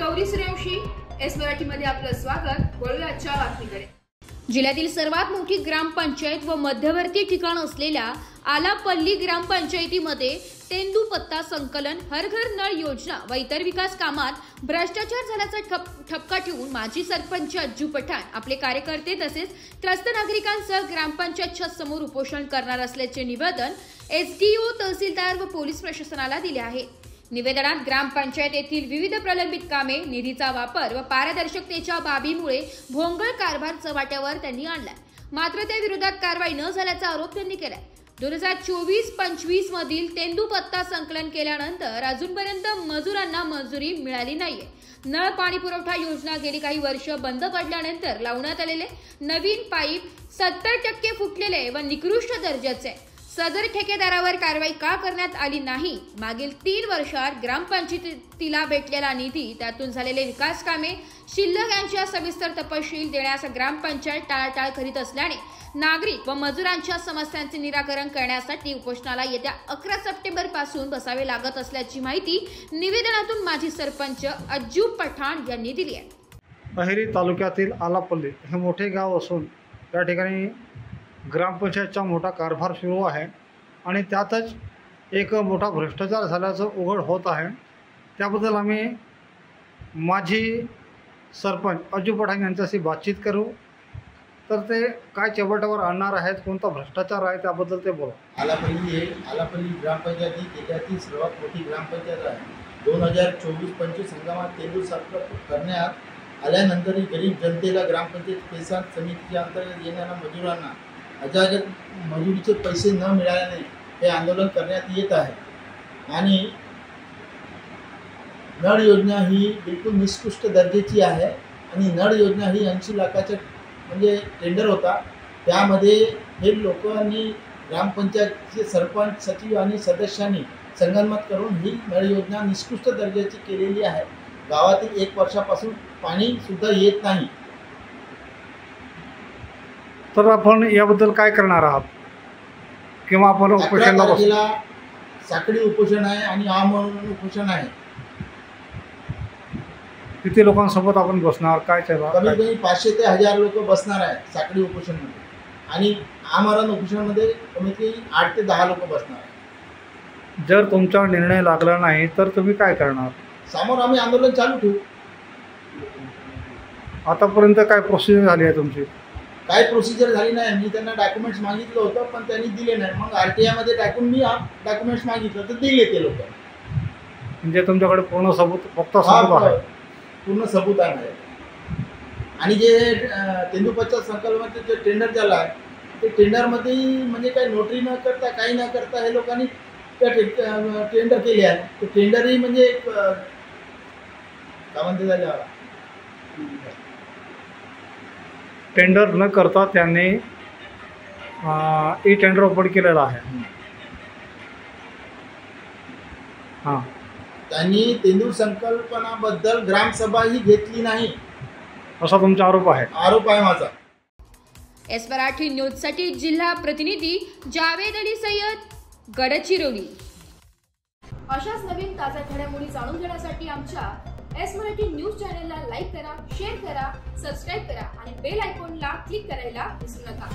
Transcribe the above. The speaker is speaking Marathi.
गौरी सूर्यवंशी, एस मराठीमध्ये आपलं स्वागत। वळूया आजच्या बातमीकडे। जिल्ह्यातील सर्वात मोठी ग्रामपंचायत व मध्यवर्ती ठिकाण असलेल्या आलापल्ली ग्रामपंचायतीमध्ये तेंदूपत्ता संकलन, हर घर नळ योजना व इतर विकास कामात भ्रष्टाचार झाल्याचा ठपका ठेवून माजी सरपंच अज्जू पठाण आपले कार्यकर्ते तसेच त्रस्त नागरिकांसह ग्रामपंचायतच्या समोर उपोषण करणार असल्याचे निवेदन एसडीओ, तहसीलदार व पोलीस प्रशासनाला दिले आहे। निवेदनात ग्रामपंचायत येथील विविध प्रलंबित कामे, निधीचा वापर व पारदर्शकतेच्या बाबीमुळे भोंगळ कारभार चव्हाट्यावर त्यांनी आणलाय, मात्र त्या विरोधात कारवाई न झाल्याचा आरोप त्यांनी केलाय। 2024-25 मधील तेंदूपत्ता संकलन केल्यानंतर अजूनपर्यंत मजुरांना मजुरी मिळाली नाहीये। नळ पाणी पुरवठा योजना गेली काही वर्ष बंद पडल्यानंतर लावण्यात आलेले नवीन पाईप 70% फुटलेले व निकृष्ट दर्जाचे। सदर ठेकेदारावर कारवाई का करण्यात आली नाही? मागील 3 वर्षात ग्रामपंचायतीला भेटलेला निधी, त्यातून झालेले विकास कामे, शिल्लक यांच्या सविस्तर तपशील देण्यास ग्रामपंचायत टाळाटाळ करीत असल्याने नागरिक व मजुरांच्या समस्यांचे निराकरण करण्यासाठी उपोषणाला येत्या 11 सप्टेंबर पासून बसावे लागत असल्याची माहिती निवेदनातून माजी सरपंच अज्जू पठाण यांनी दिली आहे। अहेरी तालुक्यातील आलापल्ली हे मोठे गाव असून या ठिकाणी ग्रामपंचायतचा मोठा कारभार सुरू आहे आणि त्यातच एक मोठा भ्रष्टाचार झाल्याचं उघड होत आहे। त्याबद्दल आम्ही माजी सरपंच अज्जू पठाण यांच्याशी बातचीत करू, तर ते काय चव्हाट्यावर आणणार आहेत, कोणता भ्रष्टाचार आहे त्याबद्दल ते बोला। आलापल्ली ग्रामपंचायत ही जिल्ह्यातील सर्वात मोठी ग्रामपंचायत आहे। 2024-25 हंगामात तेंदू संकलन करण्यात आल्यानंतरही गरीब जनतेला ग्रामपंचायत पैसा समितीच्या अंतर्गत येणाऱ्या मजुरांना अजागत मजुरीचे पैसे न मिळाल्याने हे आंदोलन करण्यात येत आहे आणि नळ योजना ही बिलकुल निकृष्ट दर्जाची आहे आणि नळ योजना ही 80 लाखाचा म्हणजे टेंडर होता। त्यामध्ये हे लोकांनी ग्रामपंचायतचे सरपंच, सचिव आणि सदस्यांनी संगनमत करून ही नळ योजना निकृष्ट दर्जाची केलेली आहे। गावातील 1 वर्षापासून पाणी सुद्धा येत नाही। तर आपण याबद्दल काय करणार आहात किंवा आपण उपोषणाला साखळी उपोषण आहे आणि आमरण उपोषण आहे। किती लोकांसोबत आपण बसणार, काय कमीत कमी 500 ते 1000 लोक बसणार आहे साखळी उपोषणमध्ये आणि आमरण उपोषणामध्ये कमीत कमी 8 ते 10 लोक बसणार आहे। जर तुमचा निर्णय लागला नाही तर तुम्ही काय करणार? समोर आम्ही आंदोलन चालू ठेवू। आतापर्यंत काय प्रोसिजर झाली आहे तुमची? काय प्रोसिजर झाली नाही। मी त्यांना डॉक्युमेंट्स मागितलं होतं पण त्यांनी दिले नाही। मग RTI मध्ये टाकून मी डॉक्युमेंट्स मागितलं तर दिले ते लोक। म्हणजे तुमच्याकडे पूर्ण सबूत, फक्त सबूत आहे? पूर्ण सबूत आहे। आणि जे तेंदूपत्ता संकलनाचे जे टेंडर झालं आहे ते टेंडरमध्ये म्हणजे काही नोटरी न करता, काही न करता हे लोकांनी टेंडर केले आहे। ते टेंडरही म्हणजे काय म्हणते झालं, टेंडर न करता त्यांनी ई टेंडर ओपन केलेला आहे। हां, त्यांनी तेंदू संकल्पनाबद्दल ग्रामसभाही घेतली नाही असा तुमचा आरोप आहे? आरोप आहे माझा। एस मराठी न्यूजसाठी जिल्हा प्रतिनिधी जावेद अली सय्यद, गडचिरोली। अशाच नवीन ताज्या घडामोडी जाणून घेण्यासाठी आमच्या एस मराठी न्यूज चॅनलला लाईक करा, शेअर करा, सबस्क्राईब करा आणि बेल आयकॉनला क्लिक करायला विसरू नका।